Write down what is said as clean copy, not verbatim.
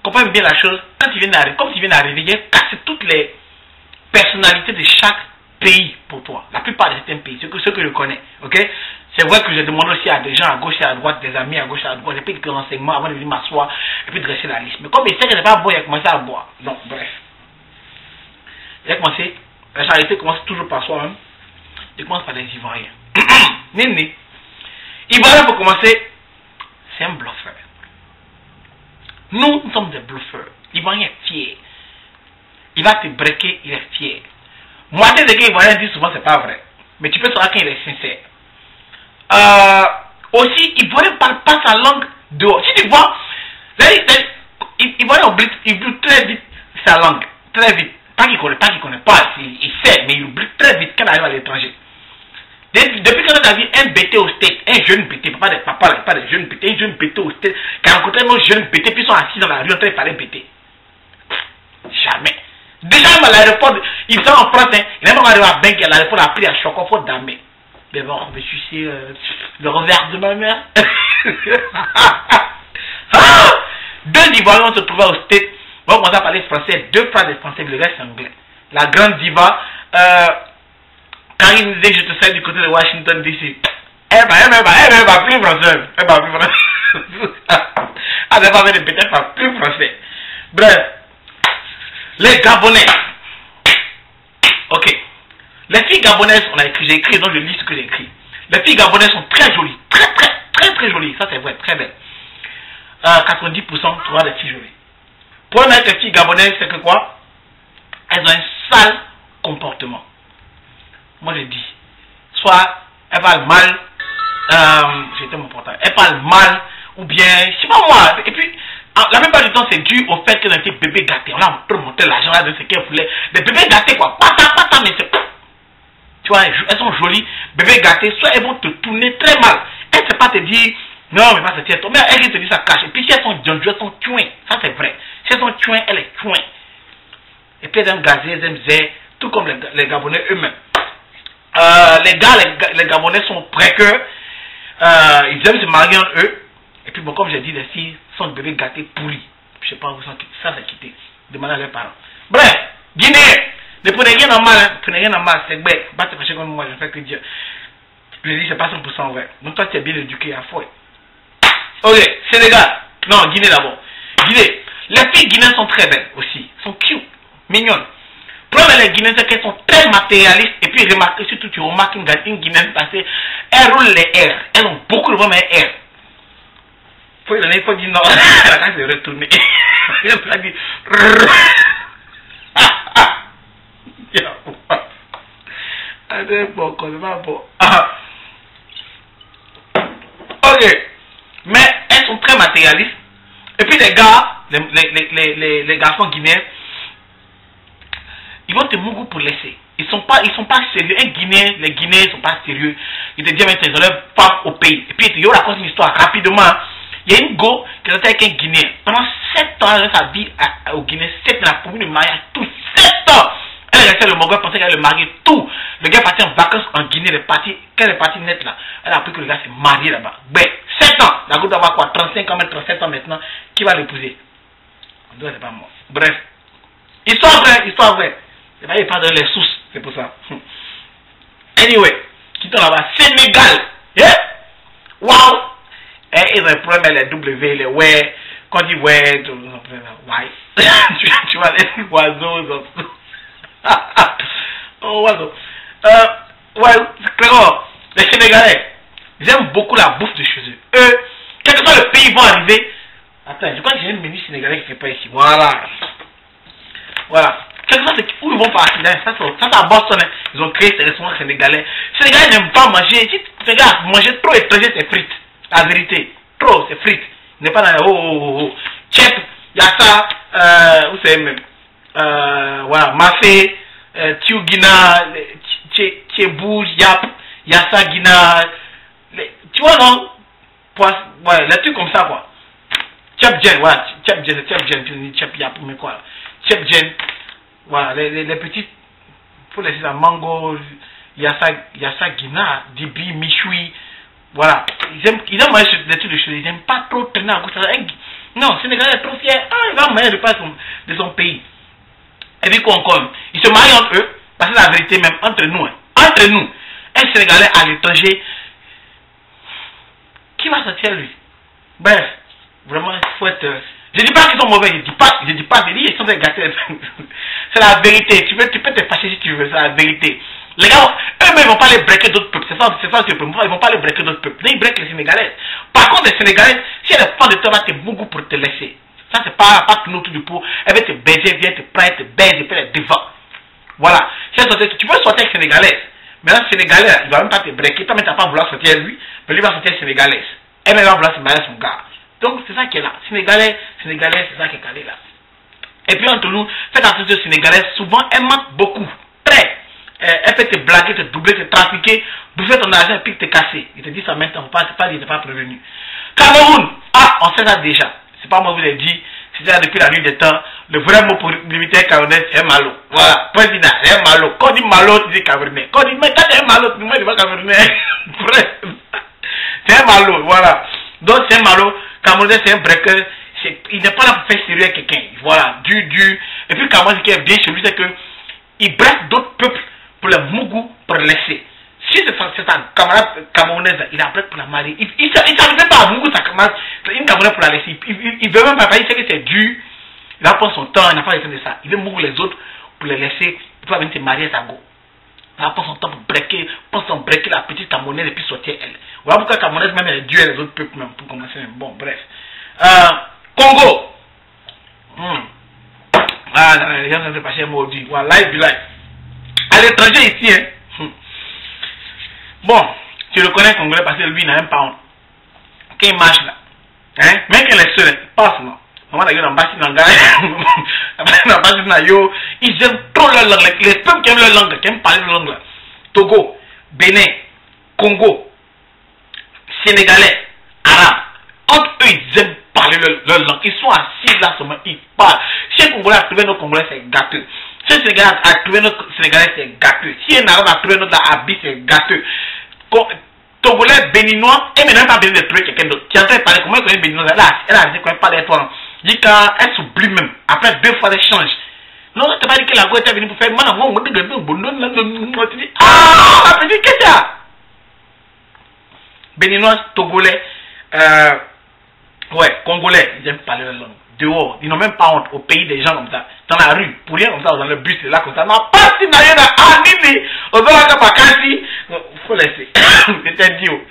Comprends bien la chose. Quand tu viens d'arriver, comme tu viens d'arriver, il y a cassé toutes les personnalités de chaque pays pour toi. La plupart de certains pays, ceux que je connais. Ok? C'est vrai que je demande aussi à des gens à gauche et à droite, des amis à gauche et à droite, j'ai pris quelques renseignements avant de venir m'asseoir et puis dresser la liste. Mais comme il sait que je n'ai pas boire, il a commencé à boire. Donc, bref. Il a commencé, la charité commence toujours par soi-même. Il commence par des Ivoiriens. Néné. Ivoirien pour commencer, c'est un bluffeur. Nous sommes des bluffeurs. L'Ivoirien est fier. Il va te breaker, il est fier. Moitié de ce que l'Ivoirien dit souvent, c'est pas vrai. Mais tu peux savoir qu'il est sincère. Aussi, l'Ivoirien ne parle pas sa langue dehors. Si tu vois, l'Ivoirien oublie très vite sa langue. Très vite. Pas qu'il ne connaît pas, il sait, mais il oublie très vite quand il arrive à l'étranger. Depuis qu'on a vu un BT au state, un jeune BT, pas des jeunes BT, un jeune BT au state, qui a rencontré un autre jeune BT, puis ils sont assis dans la rue en train de parler BT. Jamais. Déjà, à l'aéroport, ils sont en France, il n'est pas arrivé à Bengue, à l'aéroport, il a pris à Chocofort d'Amé. Mais bon, je suis sûr, le revers de ma mère. Deux Ivoiriens vont se trouver au state, vont commencer à parler français, deux phrases de français, le reste c'est anglais. La grande diva, quand il disait je te salue du côté de Washington DC, elle va plus français. Elle va plus français. Elle va peut-être pas plus français. Bref, les Gabonais. Ok. Les filles gabonaises, j'ai écrit, donc je lis ce que j'ai écrit. Les filles gabonaises sont très jolies. Très jolies. Ça c'est vrai, très belles. 90% tu vois des filles jolies. Le problème avec les filles gabonaises, c'est que quoi? Elles ont un sale comportement. Moi je dis, soit elle parle mal, j'étais mon portable, elle parle mal, ou bien, je sais pas moi, et puis, la plupart du temps c'est dû au fait qu'elles ont été bébés gâtés, on a montré l'argent là de ce qu'elles voulaient, des bébés gâtés quoi, pata, mais c'est, tu vois, elles sont jolies, bébés gâtés, soit elles vont te tourner très mal, elles ne savent pas te dire, non mais pas c'est toi, mais elles te disent ça cache, et puis si elles sont djondjou, elles sont tuins, ça c'est vrai, si elles sont tuins, elles est tuins, et puis elles aiment gazer, elles aiment zé, tout comme les Gabonais eux-mêmes. Les Gabonais sont précoces, ils aiment se marier entre eux. Et puis, bon, comme j'ai dit, les filles sont des bébés gâtés pourris. Je sais pas où ça c'est quitté. Demandez à leurs parents. Bref, Guinée, ne prenez rien en mal, c'est bête. Pas te fâcher comme moi, je fais que dire. Je dis, c'est pas 100% vrai. Donc, toi, tu es bien éduqué à fouet. Ok, Sénégal. Non, Guinée d'abord. Guinée. Les filles guinéennes sont très belles aussi. Sont cute, mignonnes. Le problème avec les Guinéens, c'est qu'elles sont très matérialistes. Et puis, surtout, tu remarques une Guinéenne parce qu'elles roulent les airs. Elles ont beaucoup de problèmes avec airs. Il faut dire non. La case est retournée. Il a dit. Ok. Mais elles sont très matérialistes. Et puis, les gars, les garçons guinéens, ils vont te mourir pour laisser. Ils sont pas sérieux. Les Guinéens sont pas sérieux. Ils te disent, mais ils enlèvent pas au pays. Et puis, il y aura une histoire rapidement. Il y a une go qui était avec un Guinéen. Pendant 7 ans de sa vie au Guinée, 7 ans, elle a promis de mariage tout. 7 ans! Elle restait le Mongol, pensait qu'elle allait le marier tout. Le gars est parti en vacances en Guinée, quand elle est partie net là, elle a appris que le gars s'est marié là-bas. Ben, 7 ans! La go doit avoir quoi? 35 ans, 37 ans maintenant. Qui va l'épouser? On doit, c'est pas moi. Bref. Histoire vraie. C'est pas, il parle de les sources, c'est pour ça. Anyway, quittons là-bas. Sénégal! Yeah! Wow! Et ils ont un problème avec les W, les ouais. Quand on dit ouais, tu vois les oiseaux. Oh, oiseaux. Ouais, c'est clair. Les Sénégalais, ils aiment beaucoup la bouffe de chez eux. Eux, quel que soit le pays, ils vont arriver. Attends, je crois que j'ai une menu sénégalais qui ne fait pas ici. Voilà. Quel que soit où ils vont partir, ça à Boston, hein. Ils ont créé ces restaurants sénégalais. Les Sénégalais n'aiment pas manger. Si tu regardes, manger trop étranger, c'est frites. La vérité. Trop, c'est frites. Il n'est pas dans les Tchèp, il y a ça, où c'est même. Voilà, Mafé, Tiugina, Tchébou, Yap, Yassa, Guina. Tu vois, non? Ouais, les trucs comme ça, quoi. Tchèp-Djen, voilà. Tchèp-Djen, tu dis Tchèp-Yap, mais quoi? Tchèp-Djen. Voilà, les petites, pour laisser ça, mango, Yassa, Guina, Dibi, Michoui. Voilà, ils aiment manger des trucs de choses, ils n'aiment pas trop tenir à gauche. Non, Sénégalais est trop fier. Ah, il va marier le père de son pays. Et puis quoi encore? Ils se marient entre eux, parce que la vérité même, entre nous, entre nous, un Sénégalais à l'étranger, qui va sortir lui? Bref, vraiment, il faut être... Je ne dis pas qu'ils sont mauvais, je ne dis pas, ils sont des gâtés. C'est la vérité. Tu peux te fâcher si tu veux, c'est la vérité. Les gars, eux-mêmes, ils ne vont pas les breaker d'autres peuples. C'est ça que ils ne vont pas les breaker d'autres peuples. Ils break les Sénégalais. Par contre, les Sénégalais, si elle est fan de toi, elle va te beaucoup pour te laisser. Ça, c'est pas tout autour du pot. Elle va te baiser, elle vient te prendre, elle te baise, et puis elle est devant. Voilà. Si tu peux sortir avec Sénégalaise. Maintenant, Sénégalais, il ne va même pas te breaker. Toi, tu n'as pas vouloir sortir lui, mais lui va sortir Sénégalaise. Elle va vouloir se marier à son gars. Donc, c'est ça qui est là. Sénégalais, c'est ça qui est calé là. Et puis, entre nous, faites attention aux Sénégalais. Souvent, elles mentent beaucoup. Très. Elle peut te blaguer, te doubler, te trafiquer, bouffer ton argent et puis te casser. Il te dit ça maintenant, il n'est pas prévenu. Cameroun, on sait ça déjà. C'est pas moi qui vous l'ai dit. C'est déjà depuis la nuit des temps. Le vrai mot pour limiter camerounais, c'est un malo. Voilà, point final, c'est un malo. Quand on dit malo, tu dis camerounais. Quand on dit, mais quand tu es un malo, tu dis pas camerounais. C'est un malo, voilà. Donc c'est un malo. Camerounais, c'est un breaker. Il n'est pas là pour faire sérieux à quelqu'un. Voilà, Et puis Cameroun, ce qui est bien chez lui, c'est que il break d'autres peuples pour le mougou, pour le laisser. Si c'est un camarade camerounaise, il a break pour la marier. Il ne s'arrête pas à mougou sa camarade, une camerounaise pour la laisser. Il veut même pas, il sait que c'est dur. Il va prendre son temps, il n'a pas besoin de ça. Il veut mougou les autres pour les laisser, pour venir se marier à sa go. Il va prendre son temps pour breaker, la petite camerounaise et puis sortir elle. Voilà pourquoi camerounaise même elle est dure les autres peuples même pour commencer. Bon, bref. Congo. Les gens sont passés maudits. Voilà, live, live. À l'étranger ici, hein. Bon, tu le connais Congolais parce que lui, il n'a même pas honte. Quand il marche là, hein, même quand il est seul, il passe, non. Ils aiment trop leur langue. Les peuples qui aiment leur langue, qui aiment parler leur langue là. Togo, Bénin, Congo, Sénégalais, Arabes, entre eux, ils aiment parler leur langue. Ils sont assis là seulement, ils parlent. Si un Congolais a trouvé nos Congolais, c'est gâteux. Si un Sénégalais a trouvé notre Sénégalais, c'est gâteux. Si un Arabe a trouvé notre Arabe, c'est gâteux. Togolais, Béninois, et maintenant pas besoin de trouver quelqu'un d'autre. Tu es en train de parler, comment elle connaît Béninois? Elle a dit qu'on parle de toi. Dit qu'elle s'oublie même. Après 2 fois, elle change. Non, tu n'as pas dit que la go était venue pour faire mal à moi. On dit que tu dis, ah, elle dit qu'est-ce que ça? Béninois, Togolais, ouais, Congolais, ils aiment parler leur langue. Dehors, ils n'ont même pas honte au pays des gens comme ça. Dans la rue, pour rien comme ça, dans le bus, là comme ça. Non, pas si n'a rien à Nini, aux autres, il faut laisser. C'est un dieu.